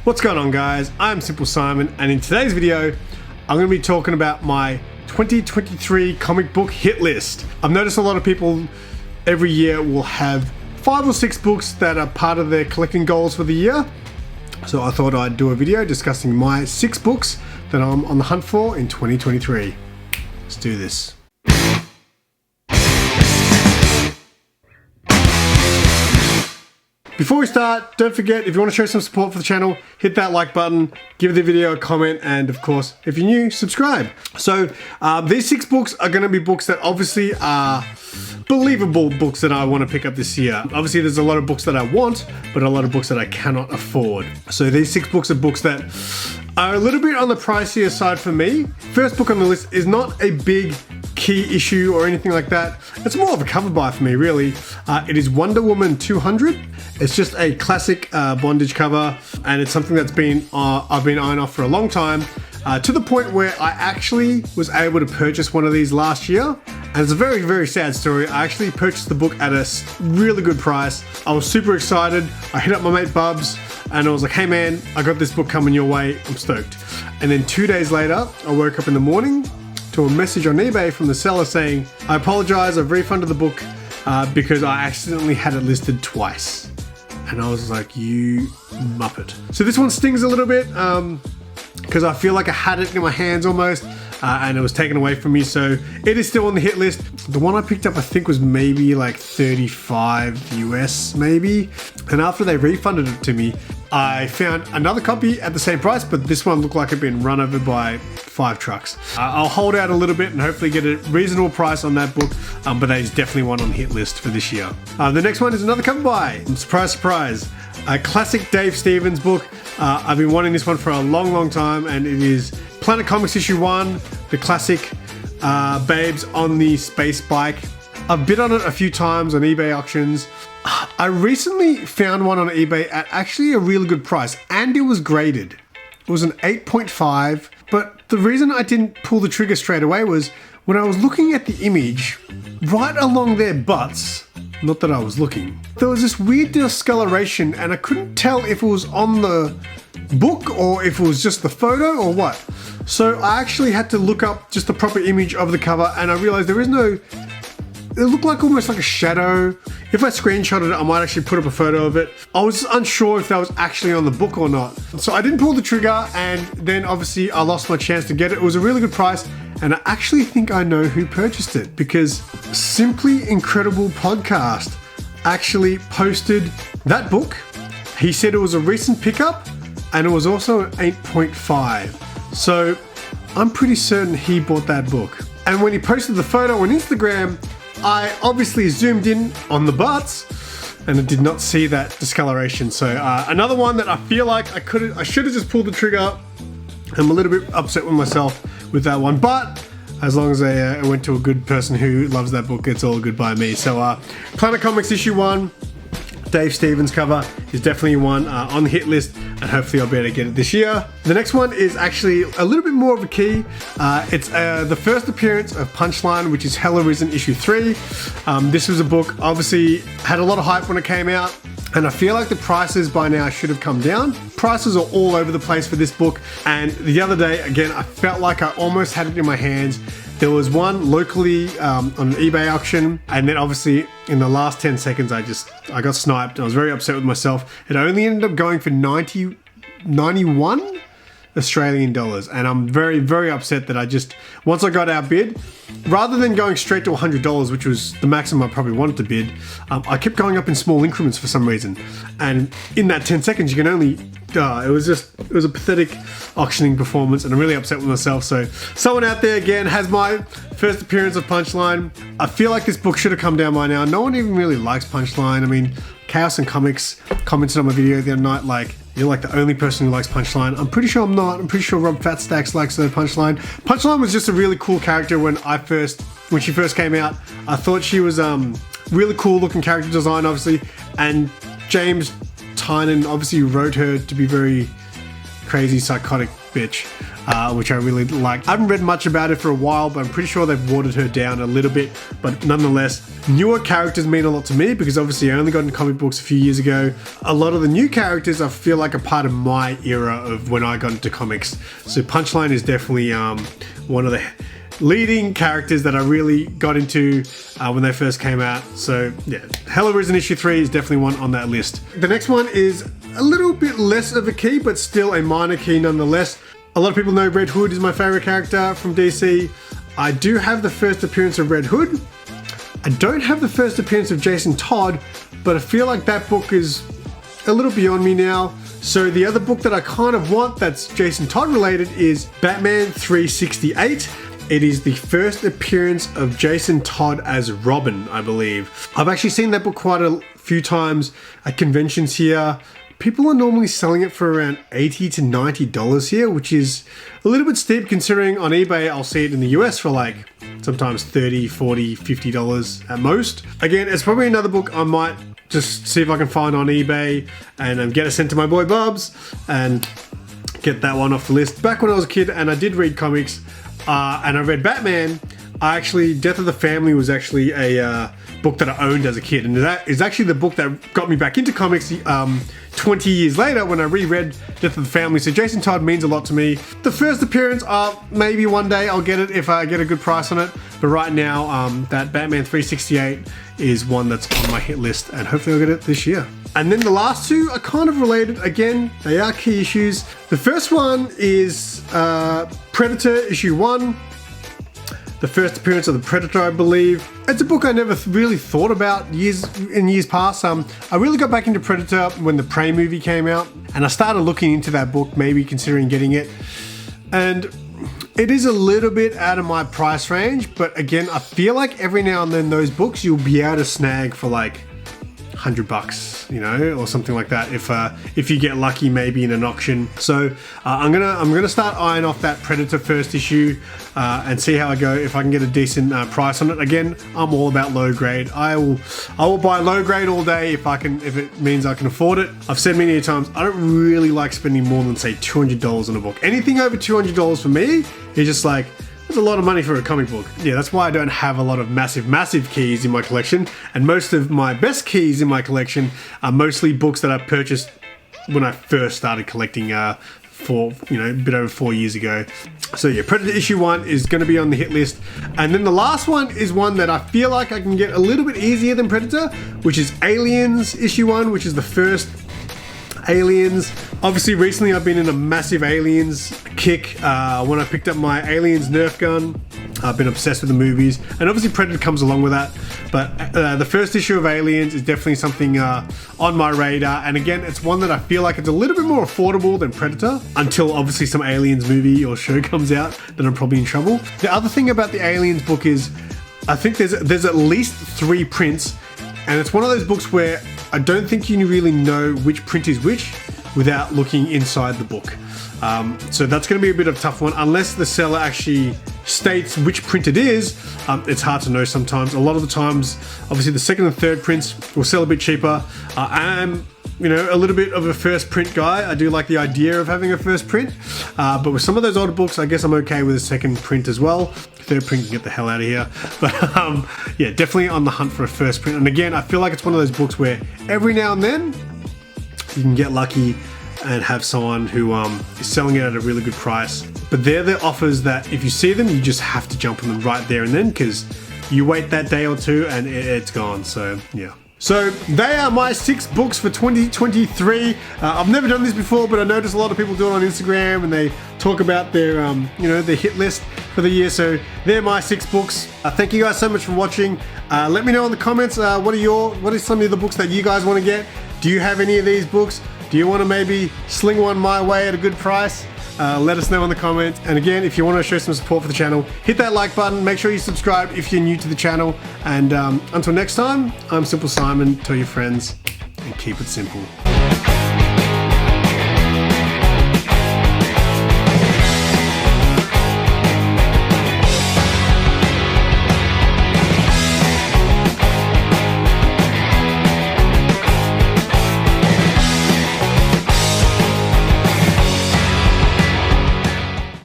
What's going on, guys? I'm SimpleSimon, and in today's video I'm going to be talking about my 2023 comic book hit list. I've noticed a lot of people every year will have 5 or 6 books that are part of their collecting goals for the year. So I thought I'd do a video discussing my 6 books that I'm on the hunt for in 2023. Let's do this. Before we start, don't forget, if you want to show some support for the channel, hit that like button, give the video a comment, and of course, if you're new, subscribe. So these 6 books are going to be books that obviously are believable books that I want to pick up this year. Obviously, there's a lot of books that I want, but a lot of books that I cannot afford. So these 6 books are books that are a little bit on the pricier side for me. First book on the list is not a big key issue or anything like that. It's more of a cover buy for me, really. It is Wonder Woman 200. It's just a classic bondage cover, and it's something that's I've been eyeing off for a long time, to the point where I actually was able to purchase one of these last year. And it's a very, very sad story. I actually purchased the book at a really good price. I was super excited. I hit up my mate Bubs and I was like, hey man, I got this book coming your way. I'm stoked. And then 2 days later, I woke up in the morning to a message on eBay from the seller saying, I apologize, I've refunded the book because I accidentally had it listed twice. And I was like, you muppet. So this one stings a little bit because I feel like I had it in my hands almost and it was taken away from me. So it is still on the hit list. The one I picked up, I think, was maybe like 35 US maybe. And after they refunded it to me, I found another copy at the same price, but this one looked like it'd been run over by 5 trucks. I'll hold out a little bit and hopefully get a reasonable price on that book, but that is definitely one on the hit list for this year. The next one is another cover buy. Surprise, surprise. A classic Dave Stevens book. I've been wanting this one for a long, long time, and it is Planet Comics issue 1, the classic Babes on the Space Bike. I've bid on it a few times on eBay auctions. I recently found one on eBay at actually a really good price, and it was graded. It was an 8.5, but the reason I didn't pull the trigger straight away was when I was looking at the image, right along their butts, not that I was looking, there was this weird discoloration, and I couldn't tell if it was on the book or if it was just the photo or what. So I actually had to look up just the proper image of the cover, and I realized there is no... It looked like almost like a shadow. If I screenshotted it, I might actually put up a photo of it. I was unsure if that was actually on the book or not. So I didn't pull the trigger, and then obviously I lost my chance to get it. It was a really good price, and I actually think I know who purchased it, because Simply Incredible Podcast actually posted that book. He said it was a recent pickup, and it was also an 8.5. So I'm pretty certain he bought that book. And when he posted the photo on Instagram, I obviously zoomed in on the butts and I did not see that discoloration. So another one that I feel like I should have just pulled the trigger. I'm a little bit upset with myself with that one, but as long as I went to a good person who loves that book, it's all good by me. So Planet Comics issue 1, Dave Stevens cover, is definitely one on the hit list, and hopefully I'll be able to get it this year. The next one is actually a little bit more of a key. It's the first appearance of Punchline, which is Hell Arisen issue 3. This was a book, obviously had a lot of hype when it came out, and I feel like the prices by now should have come down. Prices are all over the place for this book, and the other day, again, I felt like I almost had it in my hands. There was one locally on an eBay auction, and then obviously in the last 10 seconds I got sniped. I was very upset with myself. It only ended up going for 91 Australian dollars, and I'm very, very upset that once I got outbid, rather than going straight to $100, which was the maximum I probably wanted to bid, I kept going up in small increments for some reason. And in that 10 seconds, you can only... it was a pathetic auctioning performance, and I'm really upset with myself. So someone out there again has my first appearance of Punchline. I feel like this book should have come down by now. No one even really likes Punchline. I mean, Chaos and Comics commented on my video the other night like, you're like the only person who likes Punchline. I'm pretty sure I'm not. I'm pretty sure Rob Fatstacks likes the Punchline. Punchline was just a really cool character when she first came out. I thought she was really cool looking character design, obviously, and James Tynan obviously wrote her to be very crazy, psychotic bitch. which I really like. I haven't read much about it for a while, but I'm pretty sure they've watered her down a little bit. But nonetheless, newer characters mean a lot to me because obviously I only got into comic books a few years ago. A lot of the new characters I feel like are part of my era of when I got into comics. So Punchline is definitely one of the leading characters that I really got into when they first came out. So yeah, Hell Arisen issue 3 is definitely one on that list. The next one is a little bit less of a key, but still a minor key nonetheless. A lot of people know Red Hood is my favorite character from DC. I do have the first appearance of Red Hood. I don't have the first appearance of Jason Todd, but I feel like that book is a little beyond me now. So the other book that I kind of want that's Jason Todd related is Batman 368. It is the first appearance of Jason Todd as Robin, I believe. I've actually seen that book quite a few times at conventions here. People are normally selling it for around $80 to $90 here, which is a little bit steep considering on eBay I'll see it in the US for like sometimes $30, $40, $50 at most. Again, it's probably another book I might just see if I can find on eBay and get it sent to my boy Bubs and get that one off the list. Back when I was a kid and I did read comics, and I read Batman, Death of the Family was actually a book that I owned as a kid, and that is actually the book that got me back into comics 20 years later when I reread Death of the Family. So Jason Todd means a lot to me. The first appearance, maybe one day I'll get it if I get a good price on it, but right now that Batman 368 is one that's on my hit list, and hopefully I'll get it this year. And then the last two are kind of related. Again, they are key issues. The first one is Predator issue 1. The first appearance of the Predator, I believe. It's a book I never really thought about years past. I really got back into Predator when the Prey movie came out, and I started looking into that book, maybe considering getting it. And it is a little bit out of my price range, but again, I feel like every now and then those books you'll be able to snag for like $100, you know, or something like that if you get lucky, maybe in an auction. So I'm gonna start eyeing off that Predator first issue and see how I go. If I can get a decent price on it. Again, I'm all about low grade. I will buy low grade all day if it means I can afford it. I've said many times I don't really like spending more than say $200 on a book. Anything over $200 for me is just like, that's a lot of money for a comic book. Yeah, that's why I don't have a lot of massive keys in my collection. And most of my best keys in my collection are mostly books that I purchased when I first started collecting a bit over 4 years ago. So yeah, Predator issue 1 is going to be on the hit list. And then the last one is one that I feel like I can get a little bit easier than Predator, which is Aliens issue 1, which is the first Aliens. Obviously recently I've been in a massive Aliens kick. When I picked up my Aliens Nerf gun, I've been obsessed with the movies, and obviously Predator comes along with that, but the first issue of Aliens is definitely something on my radar, and again it's one that I feel like it's a little bit more affordable than Predator, until obviously some Aliens movie or show comes out, then I'm probably in trouble. The other thing about the Aliens book is I think there's at least 3 prints, and it's one of those books where I don't think you really know which print is which without looking inside the book. So that's going to be a bit of a tough one. Unless the seller actually states which print it is, it's hard to know sometimes. A lot of the times, obviously the second and third prints will sell a bit cheaper. I am, a little bit of a first print guy. I do like the idea of having a first print. But with some of those older books, I guess I'm okay with a second print as well. Third print can get the hell out of here. But yeah, definitely on the hunt for a first print. And again, I feel like it's one of those books where every now and then you can get lucky and have someone who is selling it at a really good price. But they're the offers that if you see them, you just have to jump on them right there and then, because you wait that day or two and it's gone. So yeah. So they are my 6 books for 2023. I've never done this before, but I noticed a lot of people do it on Instagram and they talk about their, their hit list for the year. So they're my 6 books. Thank you guys so much for watching. Let me know in the comments, what are some of the books that you guys want to get? Do you have any of these books? Do you want to maybe sling one my way at a good price? Let us know in the comments. And again, if you want to show some support for the channel, hit that like button. Make sure you subscribe if you're new to the channel. And until next time, I'm SimpleSimon. Tell your friends and keep it simple.